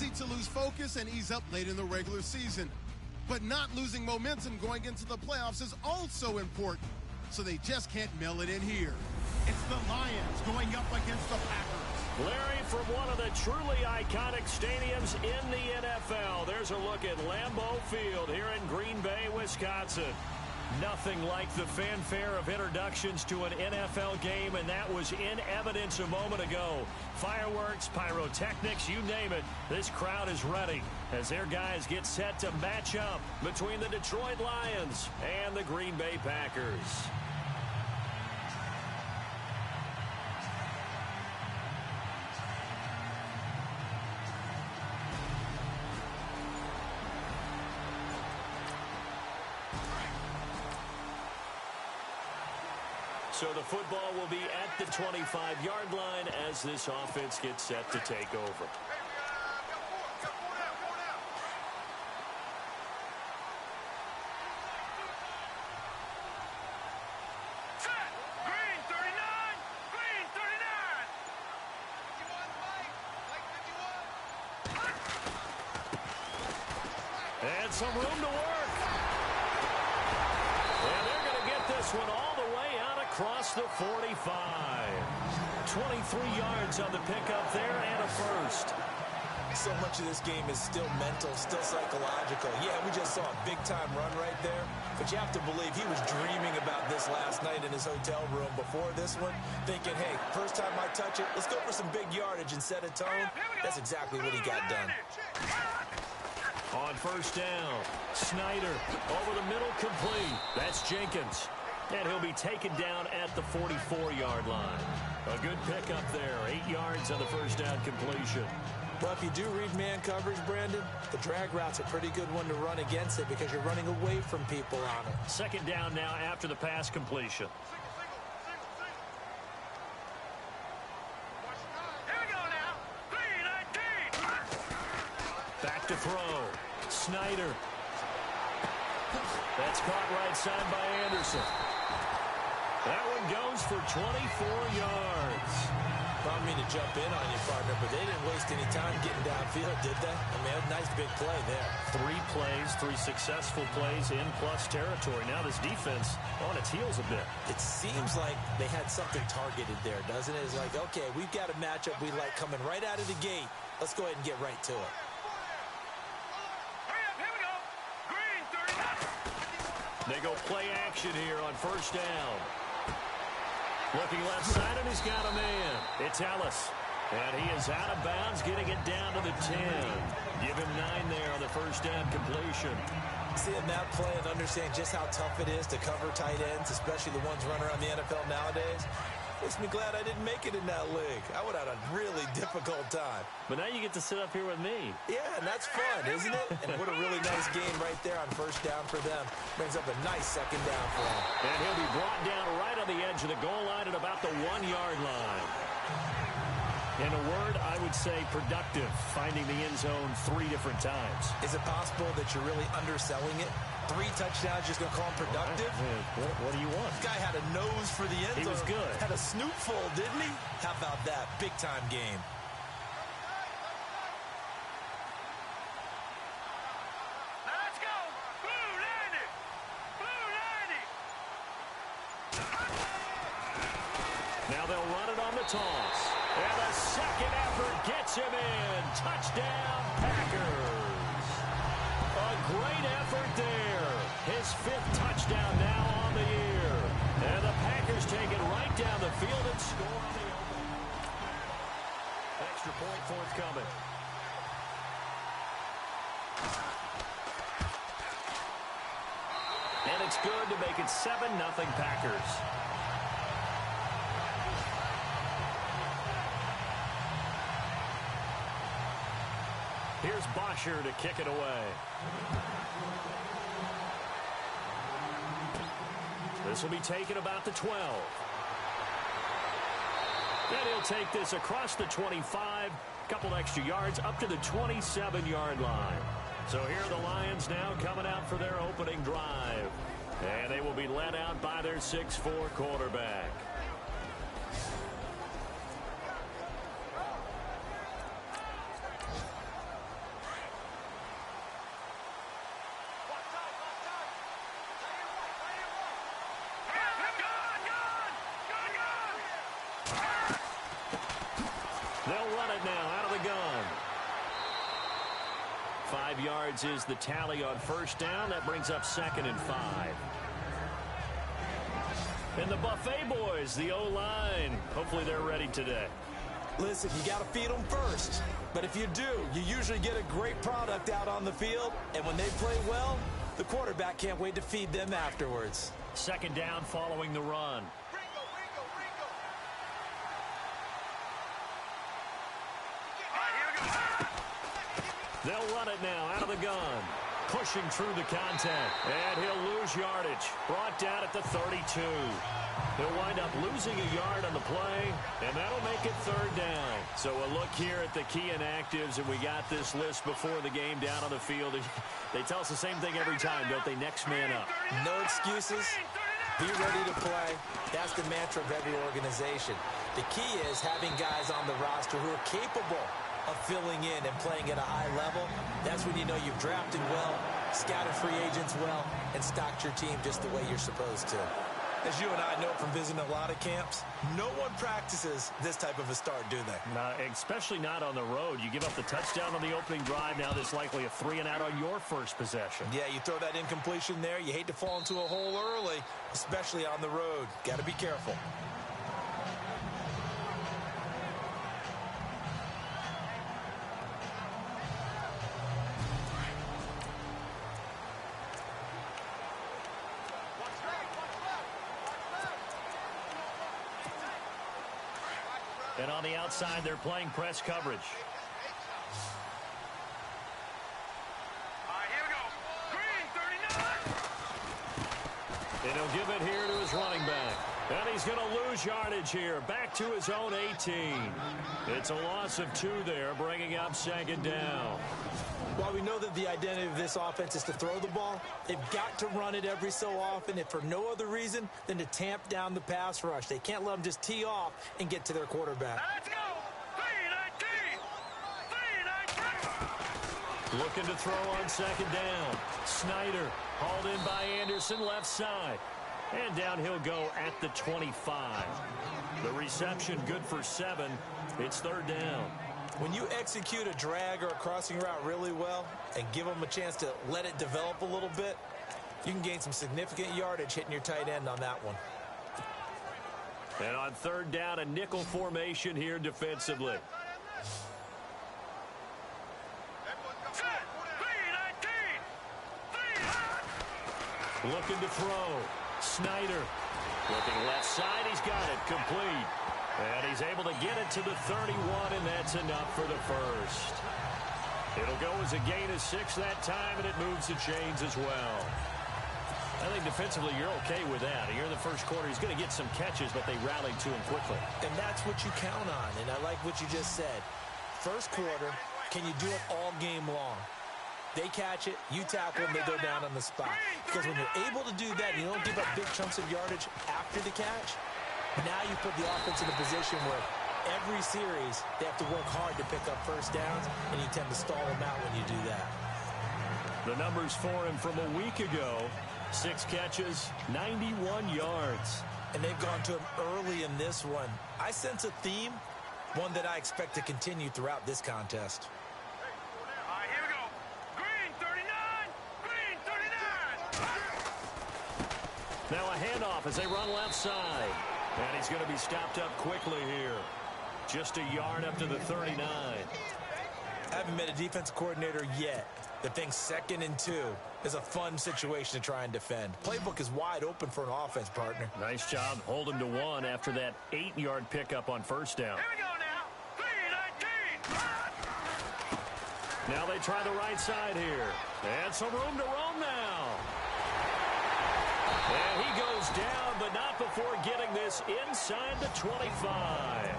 easy to lose focus and ease up late in the regular season. But not losing momentum going into the playoffs is also important. So they just can't mail it in here. It's the Lions going up against the Packers. Larry, from one of the truly iconic stadiums in the NFL, there's a look at Lambeau Field here in Green Bay, Wisconsin. Nothing like the fanfare of introductions to an NFL game, and that was in evidence a moment ago. Fireworks, pyrotechnics, you name it. This crowd is ready as their guys get set to match up between the Detroit Lions and the Green Bay Packers. So the football will be at the 25-yard line as this offense gets set to take over. And some room to work. And they're going to get this one all the way out across the 45. 23 yards on the pickup there and a first. So much of this game is still mental, still psychological. Yeah, we just saw a big-time run right there, but you have to believe he was dreaming about this last night in his hotel room before this one, thinking, hey, first time I touch it, let's go for some big yardage and set a tone. That's exactly what he got done. On first down, Snyder over the middle, complete. That's Jenkins. And he'll be taken down at the 44-yard line. A good pickup there, 8 yards on the first down completion. Well, if you do read man coverage, Brandon, the drag route's a pretty good one to run against it because you're running away from people on it. Second down now after the pass completion. Here we go now. 3-19. Back to throw. Snyder. That's caught right side by Anderson. That one goes for 24 yards. I don't mean to jump in on you, partner, but they didn't waste any time getting downfield, did they? I mean, a nice big play there. 3 plays, 3 successful plays in plus territory. Now this defense on its heels a bit. It seems like they had something targeted there, doesn't it? It's like, okay, we've got a matchup we like coming right out of the gate. Let's go ahead and get right to it. They go play action here on first down. Looking left side, and he's got a man. It's Ellis. And he is out of bounds, getting it down to the 10. Give him 9 there on the first down completion. Seeing that play and understanding just how tough it is to cover tight ends, especially the ones running around the NFL nowadays, makes me glad I didn't make it in that league. I would have had a really difficult time. But now you get to sit up here with me. Yeah, and that's fun, isn't it? And what a really nice game right there on first down for them. Brings up a nice second down for them. And he'll be brought down right on the edge of the goal line at about the 1-yard line. In a word, I would say productive, finding the end zone 3 different times. Is it possible that you're really underselling it? 3 touchdowns, just going to call him productive? What do you want? This guy had a nose for the end zone. He was good. Had a snootful, didn't he? How about that? Big-time game. Let's go. Blue 90. Blue 90. Now they'll run it on the toss. And the second effort gets him in. Touchdown, Packers. A great effort there. His 5th touchdown now on the year. And the Packers take it right down the field and score on the open. Extra point forthcoming. And it's good to make it 7-0 Packers. Here's Bosher to kick it away. This will be taken about the 12. Then he'll take this across the 25, couple extra yards up to the 27-yard line. So here are the Lions now coming out for their opening drive. And they will be led out by their 6'4" quarterback. 5 yards is the tally on first down. That brings up 2nd and 5. And the Buffet boys, the O-line, hopefully they're ready today. Listen, you got to feed them first. But if you do, you usually get a great product out on the field. And when they play well, the quarterback can't wait to feed them afterwards. 2nd down following the run. They'll run it now out of the gun. Pushing through the contact. And he'll lose yardage. Brought down at the 32. He'll wind up losing a yard on the play, and that'll make it 3rd down. So a look here at the key inactives, and we got this list before the game down on the field. They tell us the same thing every time, don't they? Next man up. No excuses. Be ready to play. That's the mantra of every organization. The key is having guys on the roster who are capable of filling in and playing at a high level. That's when you know you've drafted well, scouted free agents well, and stocked your team just the way you're supposed to. As you and I know from visiting a lot of camps, no one practices this type of a start, do they? Especially not on the road. You give up the touchdown on the opening drive. Now there's likely a 3-and-out on your first possession. Yeah, you throw that incompletion there. You hate to fall into a hole early, especially on the road. Got to be careful. And on the outside, they're playing press coverage. All right, here we go. Green, 39. And he'll give it here to his running back. And he's going to lose yardage here. Back to his own 18. It's a loss of 2 there, bringing up 2nd down. While we know that the identity of this offense is to throw the ball, they've got to run it every so often, if for no other reason than to tamp down the pass rush. They can't let them just tee off and get to their quarterback. Let's go. 3-19. 3-19. Looking to throw on 2nd down. Snyder hauled in by Anderson, left side. And down he'll go at the 25. The reception good for 7. It's 3rd down. When you execute a drag or a crossing route really well and give them a chance to let it develop a little bit, you can gain some significant yardage hitting your tight end on that one. And on 3rd down, a nickel formation here defensively. Set. 3-19. 3-19. Looking to throw. Snyder looking left side. He's got it complete. And he's able to get it to the 31, and that's enough for the first. It'll go as a gain of 6 that time, and it moves the chains as well. I think defensively you're okay with that. Here in the first quarter, he's going to get some catches, but they rallied to him quickly. And that's what you count on, and I like what you just said. First quarter, can you do it all game long? They catch it, you tackle them, they go down on the spot. Because when you're able to do that, you don't give up big chunks of yardage after the catch. Now you put the offense in a position where every series they have to work hard to pick up first downs, and you tend to stall them out when you do that. The numbers for him from a week ago, 6 catches, 91 yards. And they've gone to him early in this one. I sense a theme, one that I expect to continue throughout this contest. All right, here we go. Green, 39. Green, 39. Now a handoff as they run left side. And he's going to be stopped up quickly here. Just a yard up to the 39. I haven't met a defensive coordinator yet that thinks 2nd and 2 is a fun situation to try and defend. Playbook is wide open for an offense, partner. Nice job holding to 1 after that 8-yard pickup on first down. Here we go now. 3-19. Now they try the right side here. And some room to roam now. And he goes down, but not before getting this inside the 25.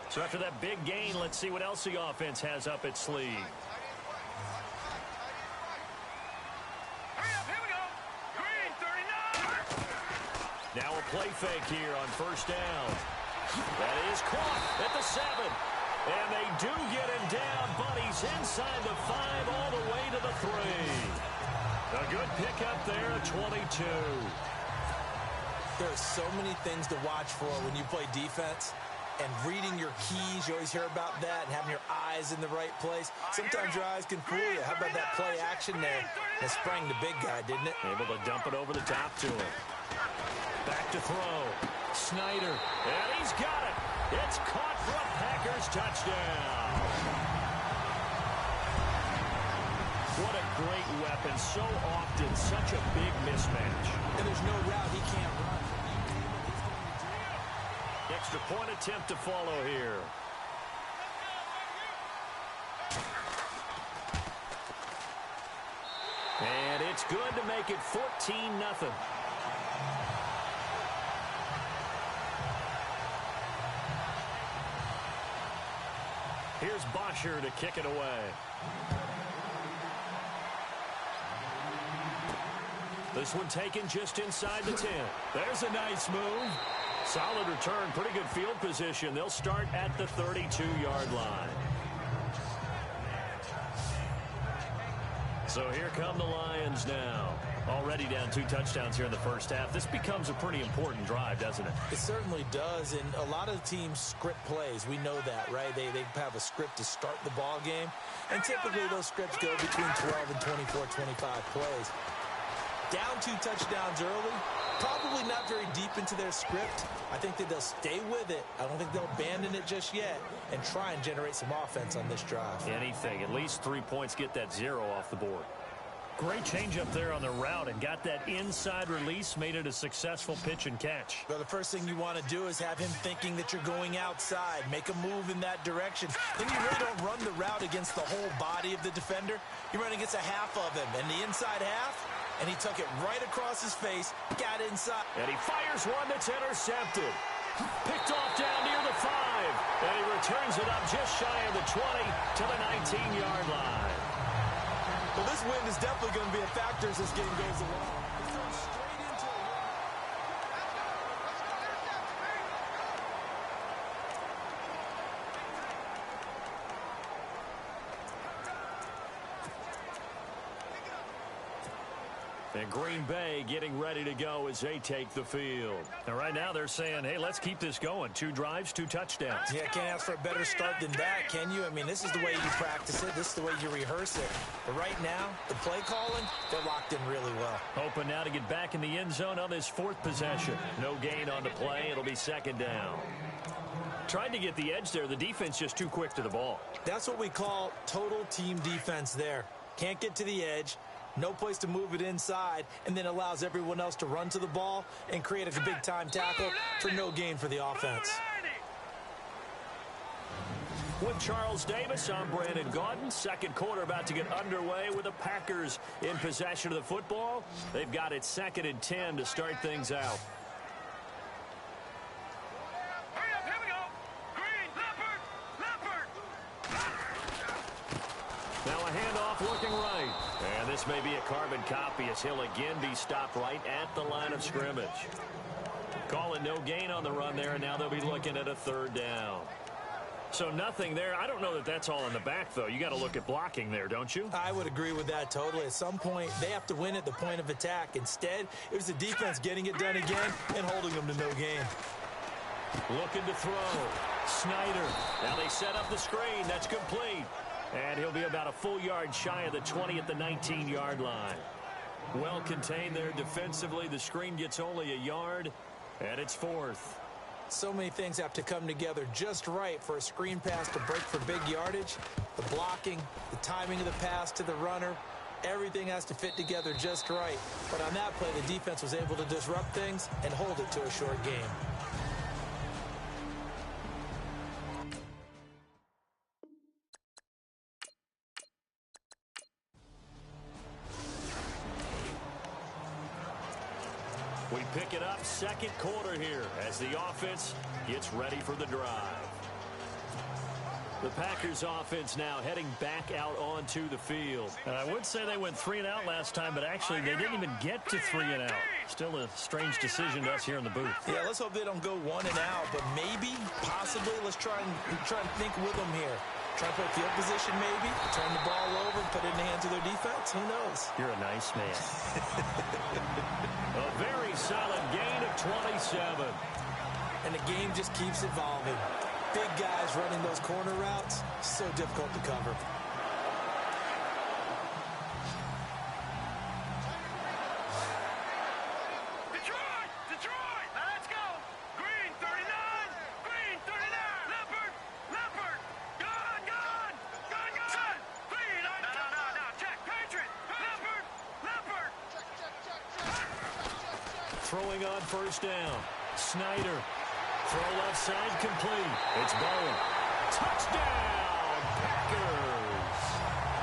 So after that big gain, let's see what else the offense has up its sleeve. Hurry up, here we go. Green, 39. Now a play fake here on first down. That is caught at the 7. And they do get him down, but he's inside the 5 all the way to the 3. A good pickup there at 22. There are so many things to watch for when you play defense. And reading your keys, you always hear about that, and having your eyes in the right place. Sometimes your eyes can fool you. How about that play action there? That sprang the big guy, didn't it? Able to dump it over the top to him. Back to throw. Snyder. And he's got it. It's caught for a Packers touchdown. What a great weapon. So often, such a big mismatch. And there's no route he can't run. Extra point attempt to follow here. And it's good to make it 14-0. Here's Bosher to kick it away. This one taken just inside the 10. There's a nice move. Solid return, pretty good field position. They'll start at the 32-yard line. So here come the Lions now. Already down 2 touchdowns here in the first half. This becomes a pretty important drive, doesn't it? It certainly does, and a lot of teams script plays. We know that, right? They have a script to start the ball game, and typically those scripts go between 12 and 24, 25 plays. Down 2 touchdowns early, probably not very deep into their script. I think that they'll stay with it. I don't think they'll abandon it just yet and try and generate some offense on this drive. Anything. At least 3 points, get that 0 off the board. Great change up there on the route and got that inside release, made it a successful pitch and catch. Well, the first thing you want to do is have him thinking that you're going outside, make a move in that direction. Then you really don't run the route against the whole body of the defender. You run against a half of him, and the inside half, and he took it right across his face, got inside. And he fires one that's intercepted. Picked off down near the 5. And he returns it up just shy of the 20 to the 19-yard line. Well, this win is definitely going to be a factor as this game goes along. He's thrown straight into a run. And Green Bay getting ready to go as they take the field. And right now they're saying, hey, let's keep this going. 2 drives, 2 touchdowns. Yeah, can't ask for a better start than that, can you? I mean, this is the way you practice it. This is the way you rehearse it. But right now, the play calling, they're locked in really well. Hoping now to get back in the end zone on this 4th possession. No gain on the play. It'll be 2nd down. Tried to get the edge there. The defense just too quick to the ball. That's what we call total team defense there. Can't get to the edge. No place to move it inside, and then allows everyone else to run to the ball and create a big-time tackle for no gain for the offense. With Charles Davis, I'm Brandon Gaudin. 2nd quarter about to get underway with the Packers in possession of the football. They've got it 2nd and 10 to start things out. Hurry up, here we go. Green, Leopard. Now a handoff looking right. And this may be a carbon copy as he'll again be stopped right at the line of scrimmage. Calling no gain on the run there, and now they'll be looking at a 3rd down. So nothing there. I don't know that that's all in the back, though. You got to look at blocking there, don't you? I would agree with that totally. At some point, they have to win at the point of attack. Instead, it was the defense getting it done again and holding them to no gain. Looking to throw. Snyder. Now they set up the screen. That's complete. And he'll be about a full yard shy of the 20 at the 19-yard line. Well contained there defensively. The screen gets only a yard, and it's 4th. So many things have to come together just right for a screen pass to break for big yardage. The blocking, the timing of the pass to the runner, everything has to fit together just right. But on that play, the defense was able to disrupt things and hold it to a short game. We pick it up 2nd quarter here as the offense gets ready for the drive. The Packers offense now heading back out onto the field. I would say they went 3 and out last time, but actually they didn't even get to 3 and out. Still a strange decision to us here in the booth. Yeah, let's hope they don't go 1 and out, but maybe, possibly, let's try and think with them here. Try to play field position maybe, turn the ball over, put it in the hands of their defense. Who knows? You're a nice man. A very solid gain of 27. And the game just keeps evolving. Big guys running those corner routes, so difficult to cover. Detroit, let's go. Green 39, Green 39. Leopard, gun. Son, Green. No, check. Patriot, Leopard. Throwing on first down. Snyder. Throw left side complete. It's Bowen. Touchdown, Packers.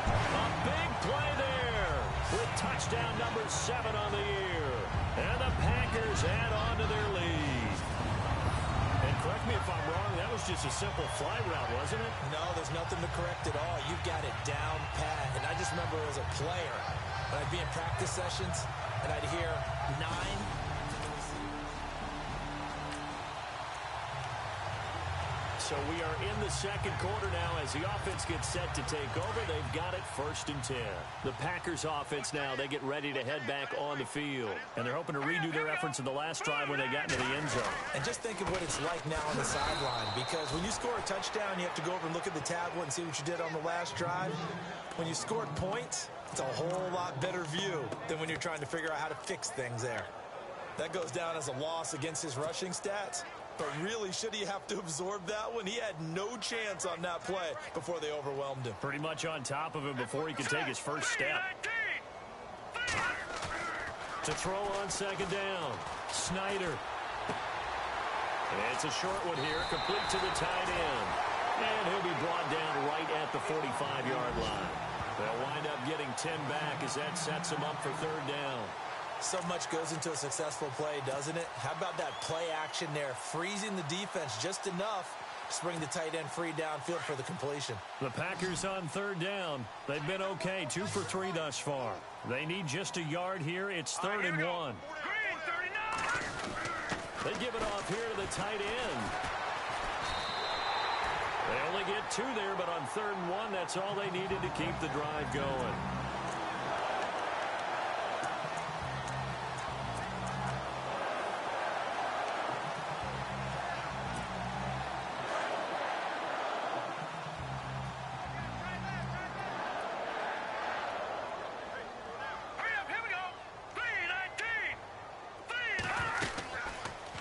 A big play there with touchdown number 7 on the year. And the Packers add on to their lead. And correct me if I'm wrong, that was just a simple fly route, wasn't it? No, there's nothing to correct at all. You've got it down pat. And I just remember as a player, when I'd be in practice sessions, and I'd hear 9. So we are in the second quarter now as the offense gets set to take over. They've got it 1st and 10. The Packers offense now, they get ready to head back on the field. And they're hoping to redo their efforts in the last drive when they got into the end zone. And just think of what it's like now on the sideline, because when you score a touchdown, you have to go over and look at the tablet and see what you did on the last drive. When you scored points, it's a whole lot better view than when you're trying to figure out how to fix things there. That goes down as a loss against his rushing stats. But really, should he have to absorb that one? He had no chance on that play before they overwhelmed him. Pretty much on top of him before he could take his first step. To throw on second down. Snyder. It's a short one here, complete to the tight end. And he'll be brought down right at the 45-yard line. They'll wind up getting 10 back as that sets him up for 3rd down. So much goes into a successful play, doesn't it? How about that play action there, freezing the defense just enough to bring the tight end free downfield for the completion. The Packers on 3rd down. They've been okay, 2 for 3 thus far. They need just a yard here. It's 3rd and 1. Green 39. They give it off here to the tight end. They only get 2 there, but on 3rd and 1, that's all they needed to keep the drive going.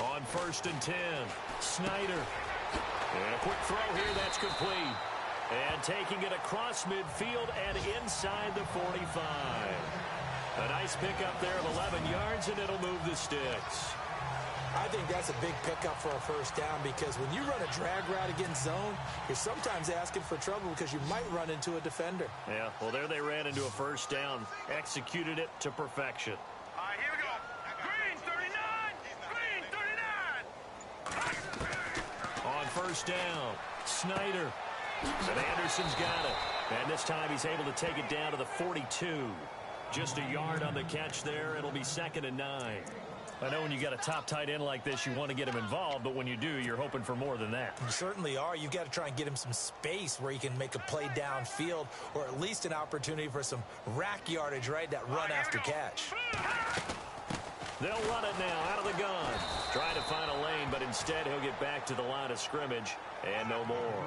On 1st and 10, Snyder. And a quick throw here, that's complete. And taking it across midfield and inside the 45. A nice pickup there of 11 yards, and it'll move the sticks. I think that's a big pickup for a first down, because when you run a drag route against zone, you're sometimes asking for trouble because you might run into a defender. Yeah, well, there they ran into a first down. Executed it to perfection. All right, here we go. Green 39. On 1st down, Snyder. And Anderson's got it. And this time he's able to take it down to the 42. Just a yard on the catch there. It'll be 2nd and 9. I know when you got a top tight end like this, you want to get him involved, but when you do, you're hoping for more than that. You certainly are. You've got to try and get him some space where he can make a play downfield, or at least an opportunity for some rack yardage, right? That run after catch. They'll run it now out of the gun. Trying to find a lane, but instead he'll get back to the line of scrimmage and no more.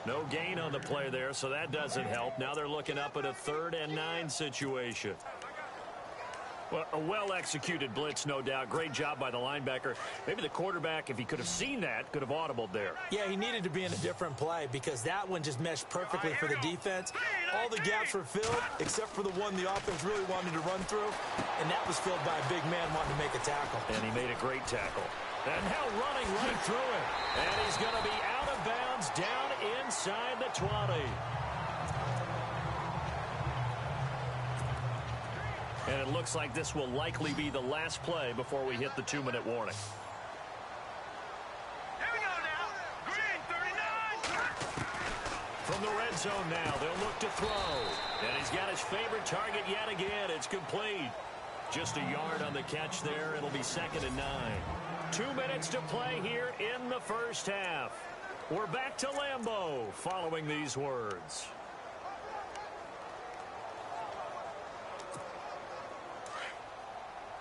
No gain on the play there, so that doesn't help. Now they're looking up at a 3rd and 9 situation. Well, a well-executed blitz, no doubt. Great job by the linebacker. Maybe the quarterback, if he could have seen that, could have audibled there. Yeah, he needed to be in a different play, because that one just meshed perfectly for the defense. All the gaps were filled, except for the one the offense really wanted to run through, and that was filled by a big man wanting to make a tackle. And he made a great tackle. And now running right through it. And he's going to be out of bounds down inside the 20. And it looks like this will likely be the last play before we hit the 2-minute warning. Here we go now. Green 39. From the red zone now, they'll look to throw. And he's got his favorite target yet again. It's complete. Just a yard on the catch there. It'll be 2nd and 9. 2 minutes to play here in the first half. We're back to Lambeau following these words.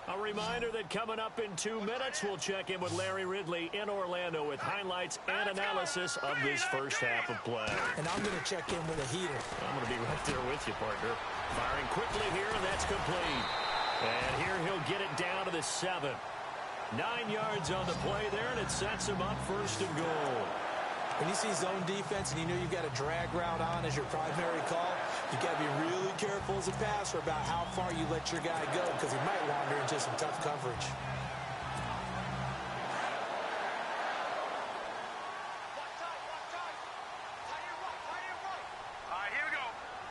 A reminder that coming up in 2 minutes, we'll check in with Larry Ridley in Orlando with highlights and analysis of this first half of play. And I'm going to check in with a heater. I'm going to be right there with you, partner. Firing quickly here, and that's complete. And here he'll get it down to the 7. 9 yards on the play there, and it sets him up 1st and goal. When you see zone defense and you know you've got a drag route on as your primary call, you've got to be really careful as a passer about how far you let your guy go because he might wander into some tough coverage. All right, here we go.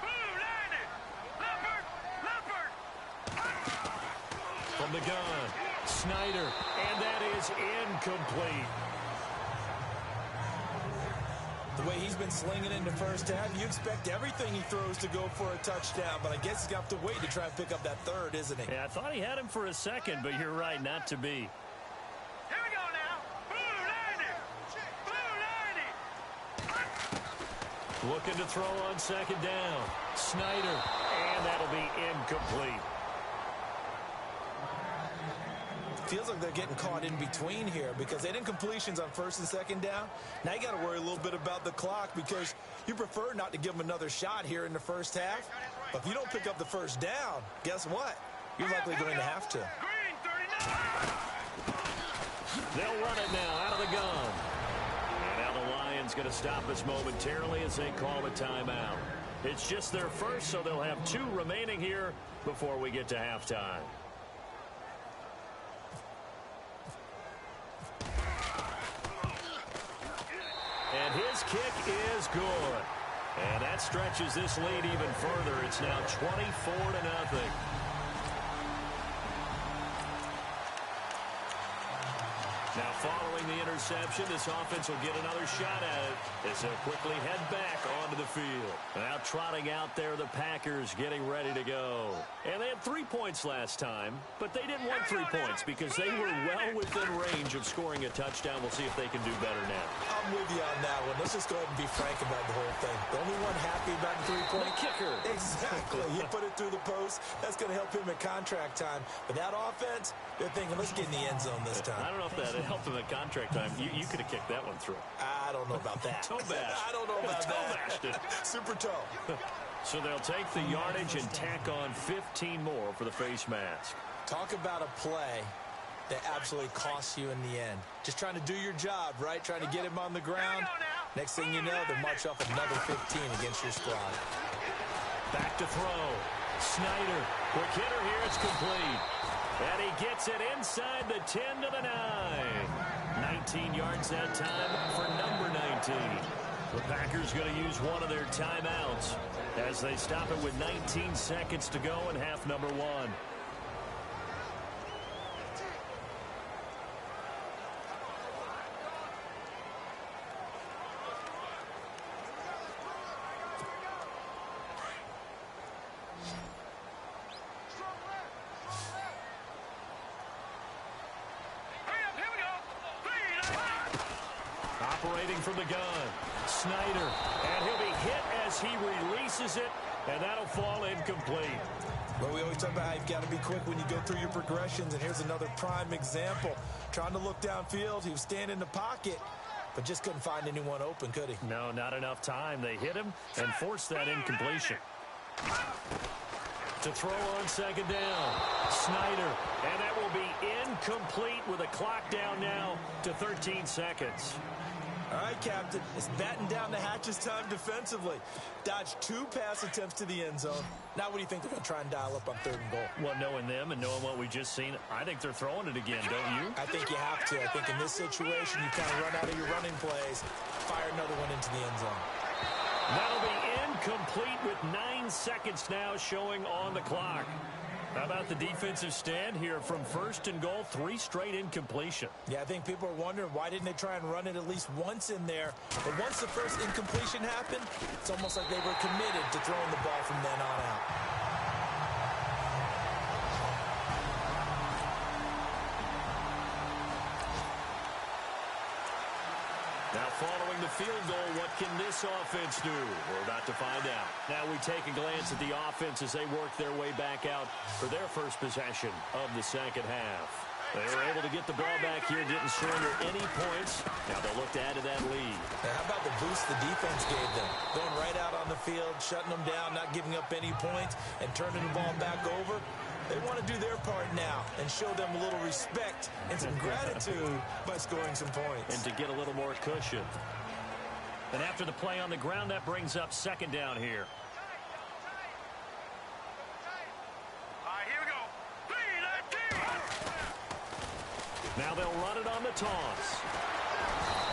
Boom, landed. Leopard. From the gun, Snyder, and that is incomplete. The way he's been slinging in the first half, you expect everything he throws to go for a touchdown, but I guess he's going to have to wait to try and pick up that 3rd, isn't he? Yeah, I thought he had him for a second, but you're right, not to be. Here we go now. Boom, landed. Looking to throw on 2nd down. Snyder, and that'll be incomplete. Feels like they're getting caught in between here because they didn't completions on 1st and 2nd down. Now you got to worry a little bit about the clock because you prefer not to give them another shot here in the first half. But if you don't pick up the 1st down, guess what? You're likely going to have to. Green, 39. They'll run it now out of the gun. And now the Lions going to stop us momentarily as they call a timeout. It's just their first, so they'll have 2 remaining here before we get to halftime. And his kick is good. And that stretches this lead even further. It's now 24-0. Now following the interception, this offense will get another shot at it as they'll quickly head back onto the field. Now trotting out there, the Packers getting ready to go. And they had 3 points last time, but they didn't want 3 points because they were well within range of scoring a touchdown. We'll see if they can do better now. I'm with you on that one. Let's just go ahead and be frank about the whole thing. The only one happy about the 3-point kicker. Exactly. You put it through the post. That's going to help him at contract time. But that offense, they're thinking, let's get in the end zone this time. I don't know if that helped him at contract time. You could have kicked that one through. I don't know about that. Toe bash. I don't know about toe that. bashed it. Super toe. So they'll take the yardage and tack on 15 more for the face mask. Talk about a play that absolutely costs you in the end. Just trying to do your job, right? Trying to get him on the ground. Next thing you know, they march off another 15 against your squad. Back to throw. Snyder. Quick hitter here. It's complete. And he gets it inside the 10 to the 9. 19 yards that time for number 19. The Packers going to use one of their timeouts as they stop it with 19 seconds to go in half number 1. Operating from the gun, Snyder, and he'll be hit as he releases it, and that'll fall incomplete. Well, we always talk about how you've got to be quick when you go through your progressions, and here's another prime example. Trying to look downfield, he was standing in the pocket, but just couldn't find anyone open, could he? No, not enough time. They hit him and forced that incompletion. To throw on 2nd down, Snyder, and that will be incomplete with a clock down now to 13 seconds. All right, Captain, it's batten down the hatches time defensively. Dodged 2 pass attempts to the end zone. Now what do you think they're going to try and dial up on 3rd and goal? Well, knowing them and knowing what we just seen, I think they're throwing it again, don't you? I think you have to. I think in this situation, you kind of run out of your running plays, fire another one into the end zone. That'll be incomplete with 9 seconds now showing on the clock. How about the defensive stand here from 1st and goal, 3 straight incompletion? Yeah, I think people are wondering why didn't they try and run it at least once in there. But once the first incompletion happened, it's almost like they were committed to throwing the ball from then on out. Now following the field goal, what can this offense do? We're about to find out. Now we take a glance at the offense as they work their way back out for their first possession of the second half. They were able to get the ball back here, didn't surrender any points. Now they'll look to add to that lead. Now, how about the boost the defense gave them? Going right out on the field, shutting them down, not giving up any points, and turning the ball back over. They want to do their part now and show them a little respect and some gratitude by scoring some points. And to get a little more cushion. And after the play on the ground, that brings up second down here. All right, here we go. 3, Now they'll run it on the toss.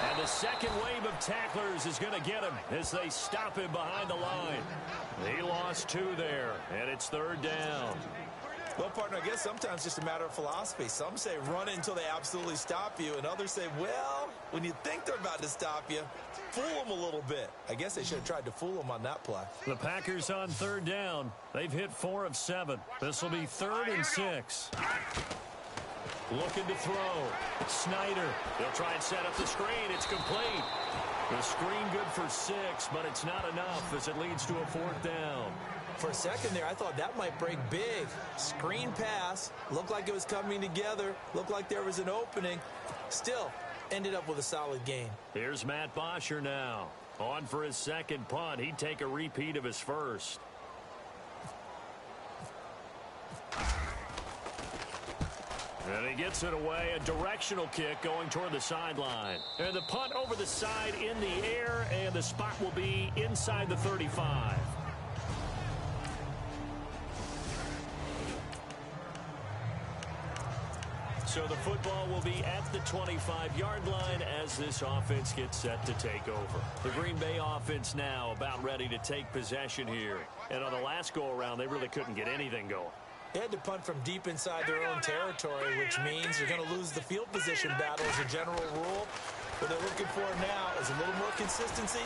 And the second wave of tacklers is going to get him as they stop him behind the line. He lost 2 there, and it's third down. Well, partner, I guess sometimes it's just a matter of philosophy. Some say run it until they absolutely stop you, and others say, well, when you think they're about to stop you, fool them a little bit. I guess they should have tried to fool them on that play. The Packers on third down. They've hit 4 of 7. This will be 3rd and 6. Looking to throw. Snyder. They'll try and set up the screen. It's complete. The screen good for 6, but it's not enough as it leads to a 4th down. For a second there, I thought that might break big. Screen pass. Looked like it was coming together. Looked like there was an opening. Still, ended up with a solid gain. Here's Matt Bosher now. On for his second punt. He'd take a repeat of his first. And he gets it away. A directional kick going toward the sideline. And the punt over the side in the air, and the spot will be inside the 35. So the football will be at the 25-yard line as this offense gets set to take over. The Green Bay offense now about ready to take possession here. And on the last go-around, they really couldn't get anything going. They had to punt from deep inside their own territory, which means you're going to lose the field position battle as a general rule. What they're looking for now is a little more consistency,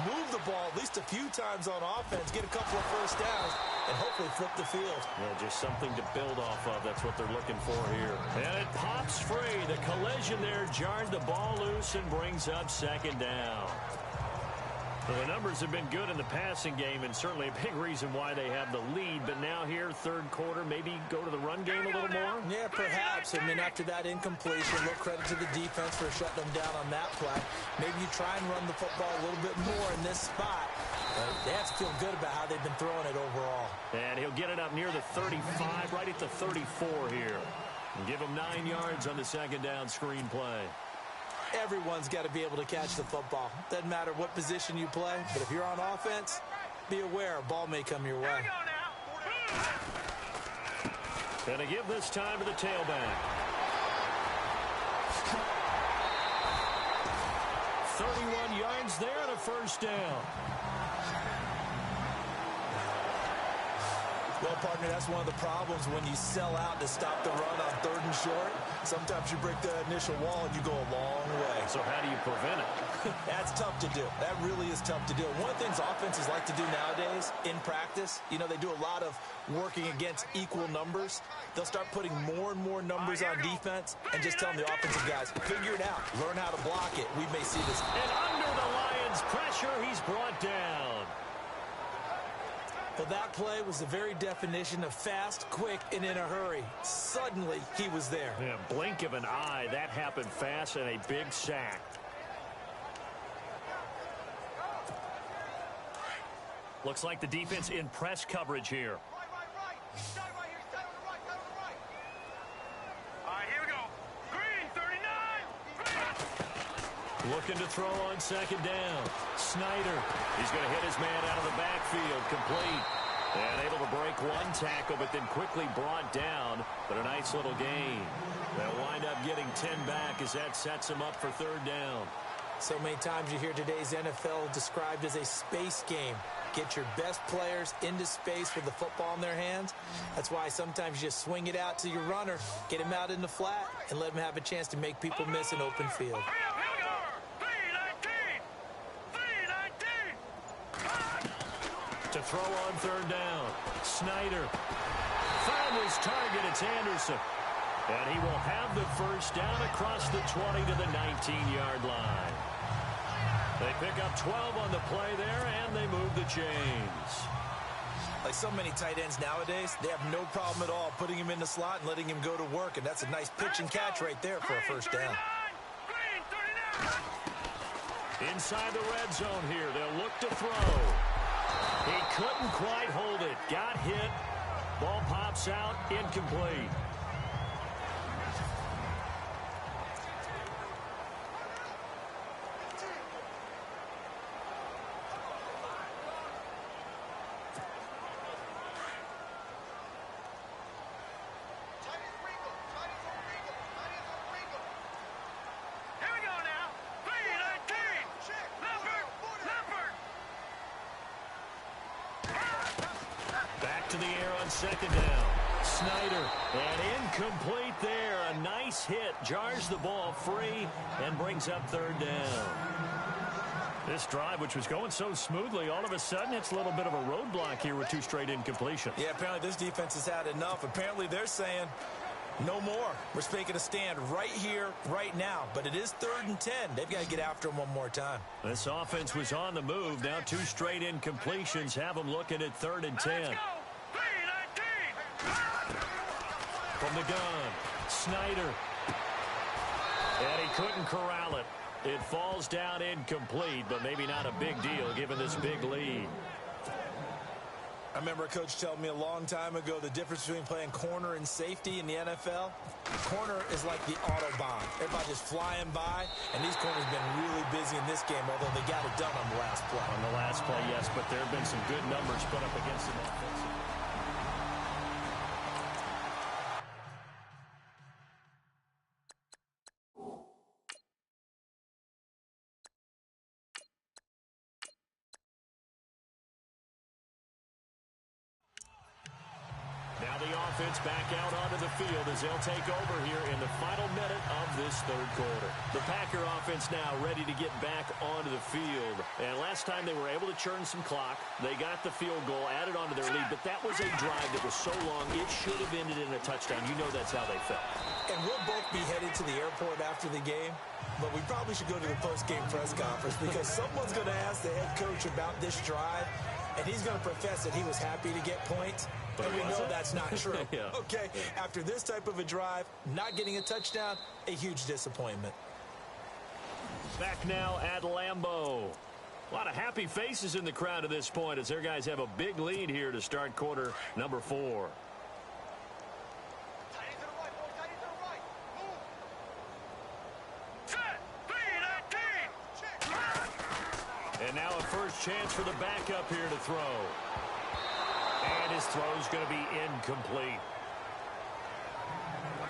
move the ball at least a few times on offense, get a couple of first downs, and hopefully flip the field. Yeah, just something to build off of. That's what they're looking for here. And it pops free. The collision there jarred the ball loose and brings up second down. Well, the numbers have been good in the passing game, and certainly a big reason why they have the lead. But now here, third quarter, maybe go to the run game a little more? Yeah, perhaps. I mean, after that incompletion, little credit to the defense for shutting them down on that play. Maybe you try and run the football a little bit more in this spot. But they have to feel good about how they've been throwing it overall. And he'll get it up near the 35, right at the 34 here. And give him 9 yards on the second down screen play. Everyone's got to be able to catch the football. Doesn't matter what position you play, but if you're on offense, be aware a ball may come your way. And to give this time to the tailback. 31 yards there and a first down. Well, partner, that's one of the problems when you sell out to stop the run on 3rd and short. Sometimes you break the initial wall and you go a long way. So how do you prevent it? That's tough to do. That really is tough to do. One of the things offenses like to do nowadays in practice, you know, they do a lot of working against equal numbers. They'll start putting more and more numbers on defense and just telling the offensive guys, figure it out. Learn how to block it. We may see this. And under the Lions' pressure, he's brought down. Well, that play was the very definition of fast, quick, and in a hurry. Suddenly, he was there. Yeah, blink of an eye. That happened fast and a big sack. Looks like the defense in press coverage here. All right, here we go. Green, 39. Looking to throw on second down. Snyder. He's going to hit his man out of the backfield. Complete. And able to break one tackle, but then quickly brought down. But a nice little gain. They'll wind up getting 10 back as that sets him up for third down. So many times you hear today's NFL described as a space game. get your best players into space with the football in their hands. That's why sometimes you just swing it out to your runner, get him out in the flat, and let him have a chance to make people miss an open field. To throw on third down, Snyder found his target. It's Anderson. And he will have the first down across the 20 to the 19-yard line. They pick up 12 on the play there, and they move the chains. Like so many tight ends nowadays, they have no problem at all putting him in the slot and letting him go to work, and that's a nice pitch and catch right there for a first down. Inside the red zone here, they'll look to throw. He couldn't quite hold it. Got hit. Ball pops out, incomplete. To the air on second down. Snyder, and incomplete there. A nice hit, jars the ball free, and brings up third down. This drive, which was going so smoothly, all of a sudden it's a little bit of a roadblock here with two straight incompletions. Yeah, apparently this defense has had enough. Apparently they're saying, no more. We're making a stand right here, right now. But it is 3rd and 10. They've got to get after him one more time. This offense was on the move. Now two straight incompletions have them looking at 3rd and 10. From the gun, Snyder. And he couldn't corral it. It falls down incomplete, but maybe not a big deal given this big lead. I remember a coach telling me a long time ago the difference between playing corner and safety in the NFL. Corner is like the Autobahn. Everybody just flying by, and these corners have been really busy in this game, although they got it done on the last play. On the last play, yes, but there have been some good numbers put up against them offensively. Offense back out onto the field as they'll take over here in the final minute of this third quarter. The Packer offense now ready to get back onto the field. And last time they were able to churn some clock. They got the field goal, added onto their lead, but that was a drive that was so long it should have ended in a touchdown. You know that's how they felt. And we'll both be headed to the airport after the game, but we probably should go to the post-game press conference because someone's going to ask the head coach about this drive, and he's going to profess that he was happy to get points. But we know that's not true. Yeah. Okay, after this type of a drive, not getting a touchdown, a huge disappointment. Back now at Lambeau. A lot of happy faces in the crowd at this point as their guys have a big lead here to start quarter number 4. And now a first chance for the backup here to throw. And his throw is going to be incomplete.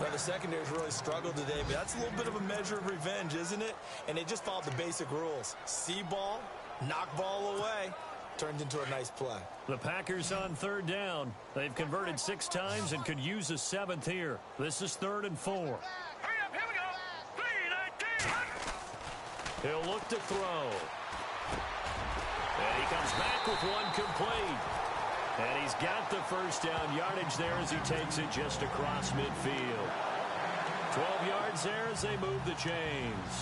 Well, the secondary's really struggled today, but that's a little bit of a measure of revenge, isn't it? And they just followed the basic rules. See ball, knock ball away. Turned into a nice play. The Packers on third down. They've converted 6 times and could use a 7th here. This is 3rd and 4. Hurry up, here we go. 3-19. He'll look to throw. And he comes back with one complete. And he's got the first down yardage there as he takes it just across midfield. 12 yards there as they move the chains.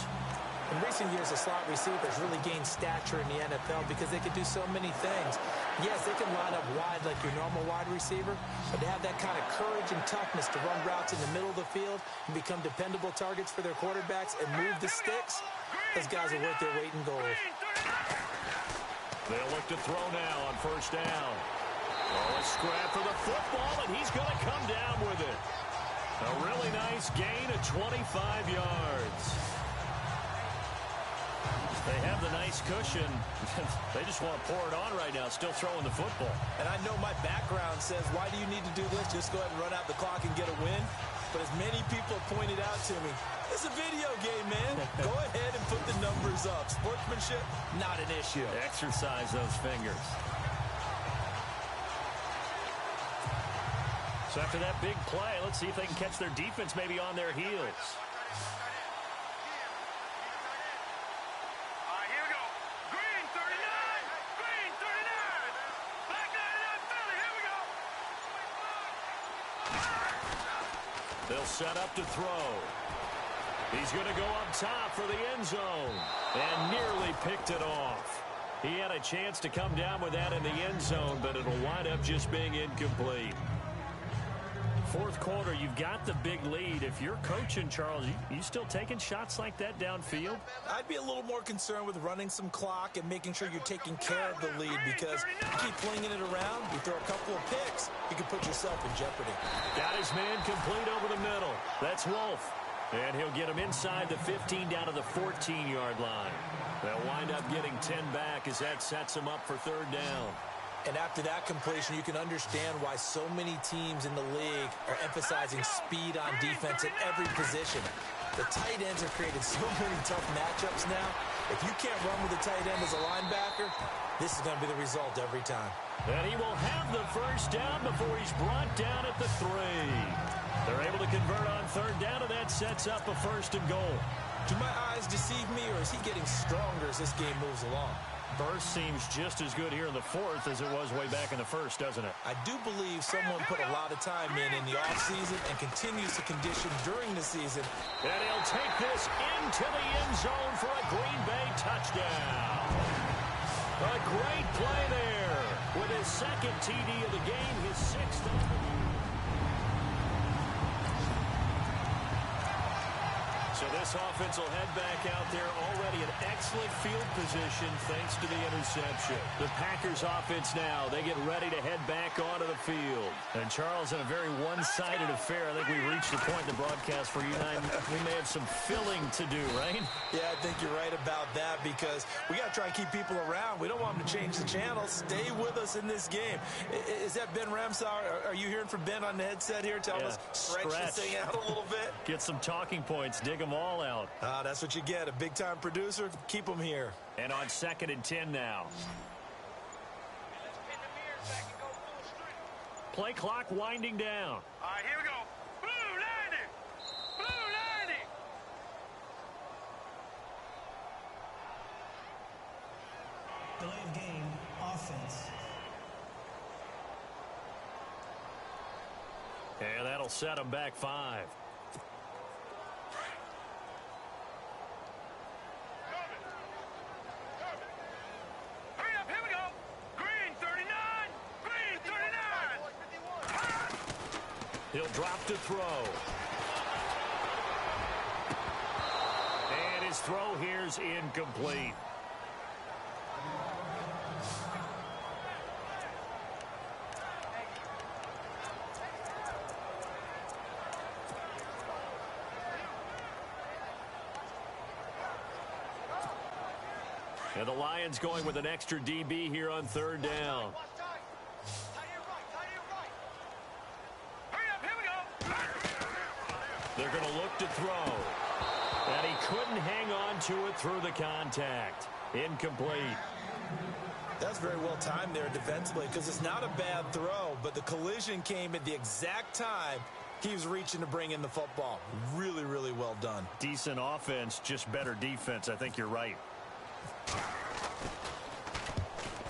In recent years, the slot receivers really gained stature in the NFL because they could do so many things. Yes, they can line up wide like your normal wide receiver, but to have that kind of courage and toughness to run routes in the middle of the field and become dependable targets for their quarterbacks and move the sticks, those guys are worth their weight in gold. They'll look to throw now on first down. Oh, a scrap for the football, and he's going to come down with it. A really nice gain of 25 yards. They have the nice cushion. They just want to pour it on right now, still throwing the football. And I know my background says, why do you need to do this? Just go ahead and run out the clock and get a win. But as many people have pointed out to me, it's a video game, man. Go ahead and put the numbers up. Sportsmanship, not an issue. Exercise those fingers. So after that big play, let's see if they can catch their defense maybe on their heels. All right, here we go. Green 39. Green 39. Black 99 Philly. Here we go. They'll set up to throw. He's going to go up top for the end zone. And nearly picked it off. He had a chance to come down with that in the end zone, but it'll wind up just being incomplete. Fourth quarter, you've got the big lead. If you're coaching, Charles, you still taking shots like that downfield? I'd be a little more concerned with running some clock and making sure you're taking care of the lead, because you keep flinging it around, you throw a couple of picks, you can put yourself in jeopardy. Got his man complete over the middle. That's Wolf. And he'll get him inside the 15 down to the 14-yard line. They'll wind up getting 10 back as that sets him up for third down. And after that completion, you can understand why so many teams in the league are emphasizing speed on defense at every position. The tight ends have created so many tough matchups now. If you can't run with a tight end as a linebacker, this is going to be the result every time. And he will have the first down before he's brought down at the 3. They're able to convert on third down, and that sets up a first and goal. Do my eyes deceive me, or is he getting stronger as this game moves along? Burst seems just as good here in the fourth as it was way back in the first, doesn't it? I do believe someone put a lot of time in the offseason and continues to condition during the season. And he'll take this into the end zone for a Green Bay touchdown. A great play there with his second TD of the game, his sixth. So this offense will head back out there, already in excellent field position thanks to the interception. The Packers offense now, they get ready to head back onto the field. And Charles, in a very one-sided affair, I think we reached the point in the broadcast where you and I, we may have some filling to do, right? Yeah, I think you're right about that, because we got to try and keep people around. We don't want them to change the channel. Stay with us in this game. Is that Ben Ramsauer? Are you hearing from Ben on the headset here? Tell us, stretch this thing out a little bit. Get some talking points, dig them all out. That's what you get. A big-time producer. Keep them here. And on 2nd and 10 now. Play clock winding down. All right, here we go. Blue 90. Blue 90. Delay of game, offense. And that'll set them back 5. Hurry up, here we go. Green 39. Green 39. He'll drop to throw. And his throw here's incomplete. And the Lions going with an extra DB here on third down. Hurry up, here we go. They're going to look to throw. And he couldn't hang on to it through the contact. Incomplete. That's very well timed there defensively, because it's not a bad throw, but the collision came at the exact time he was reaching to bring in the football. Really, really well done. Decent offense, just better defense. I think you're right.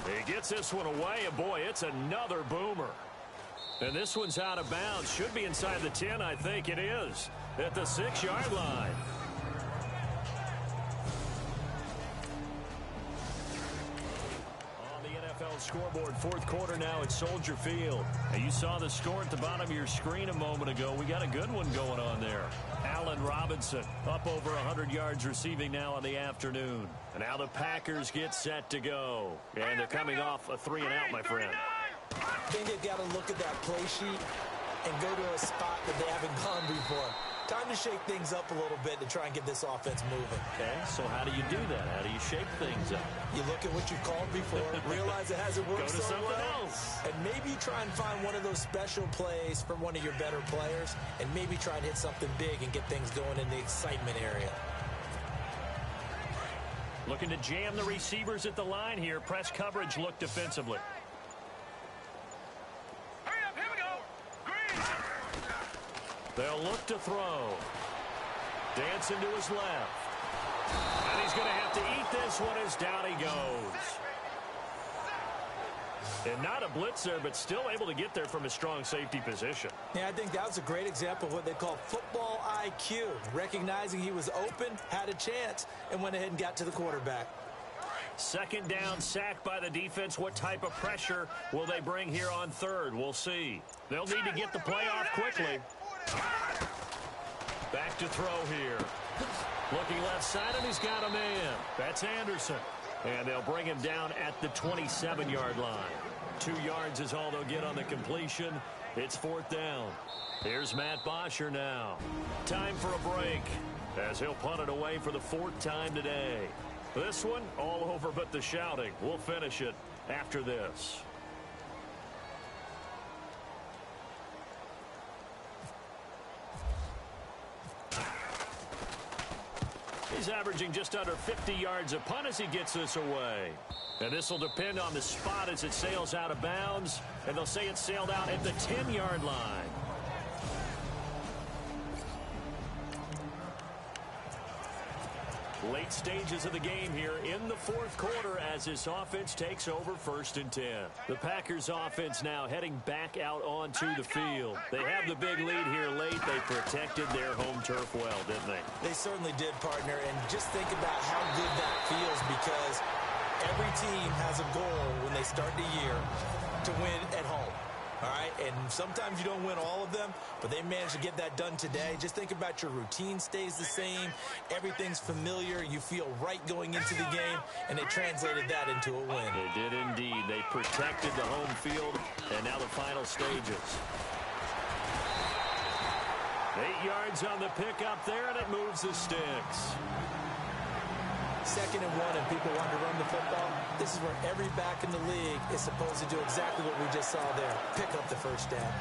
He gets this one away, and boy, it's another boomer. And this one's out of bounds. Should be inside the 10, I think it is. At the 6-yard line. On the NFL scoreboard, fourth quarter now at Soldier Field. And you saw the score at the bottom of your screen a moment ago. We got a good one going on there. Allen Robinson up over 100 yards receiving now in the afternoon. And now the Packers get set to go. And they're coming off a 3-and-out, my friend. I think they've got to look at that play sheet and go to a spot that they haven't gone before. Time to shake things up a little bit to try and get this offense moving. Okay, so how do you do that? How do you shake things up? You look at what you've called before, realize it hasn't worked Go to so something well, else. and maybe try and find one of those special plays from one of your better players, and maybe try and hit something big and get things going in the excitement area. Looking to jam the receivers at the line here. Press coverage look defensively. Hurry up, here we go. Green. They'll look to throw. Dancing to his left. And he's going to have to eat this one as down he goes. And not a blitzer, but still able to get there from a strong safety position. Yeah, I think that was a great example of what they call football IQ. Recognizing he was open, had a chance, and went ahead and got to the quarterback. Second down, sack by the defense. What type of pressure will they bring here on third? We'll see. They'll need to get the play off quickly. Back to throw here. Looking left side, and he's got a man. That's Anderson. And they'll bring him down at the 27-yard line. 2 yards is all they'll get on the completion. It's fourth down. Here's Matt Bosher now. Time for a break as he'll punt it away for the 4th time today. This one, all over but the shouting. We'll finish it after this. He's averaging just under 50 yards a punt as he gets this away. And this will depend on the spot as it sails out of bounds. And they'll say it sailed out at the 10-yard line. Late stages of the game here in the 4th quarter as this offense takes over 1st and 10. The Packers offense now heading back out onto the field. They have the big lead here late. They protected their home turf well, didn't they? They certainly did, partner. And just think about how good that feels, because every team has a goal when they start the year to win at home. All right, and sometimes you don't win all of them, but they managed to get that done today. Just think about your routine stays the same. Everything's familiar. You feel right going into the game, and they translated that into a win. They did indeed. They protected the home field, and now the final stages. 8 yards on the pickup there, and it moves the sticks. 2nd and 1, and people want to run the football. This is where every back in the league is supposed to do exactly what we just saw there. Pick up the first down.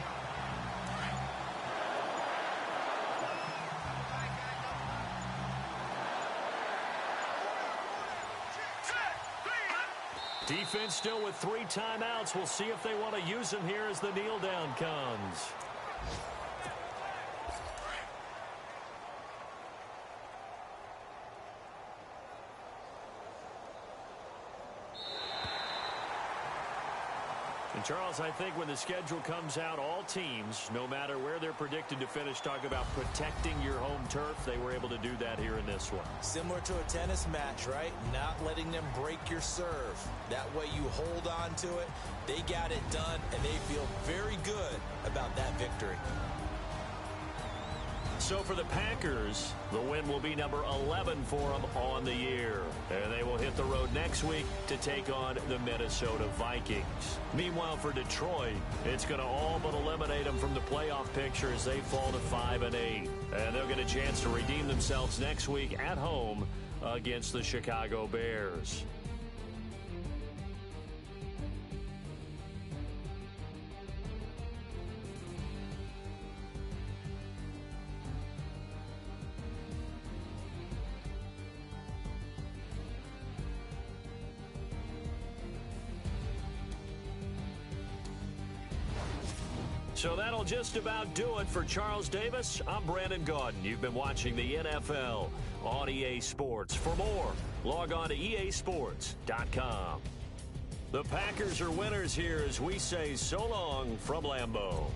Defense still with 3 timeouts. We'll see if they want to use them here as the kneel down comes. And Charles, I think when the schedule comes out, all teams, no matter where they're predicted to finish, talk about protecting your home turf. They were able to do that here in this one. Similar to a tennis match, right? Not letting them break your serve. That way you hold on to it. They got it done, and they feel very good about that victory. So for the Packers, the win will be number 11 for them on the year. And they will hit the road next week to take on the Minnesota Vikings. Meanwhile, for Detroit, it's going to all but eliminate them from the playoff picture as they fall to 5-8. And they'll get a chance to redeem themselves next week at home against the Chicago Bears. So that'll just about do it for Charles Davis. I'm Brandon Gaudin. You've been watching the NFL on EA Sports. For more, log on to easports.com. The Packers are winners here as we say so long from Lambeau.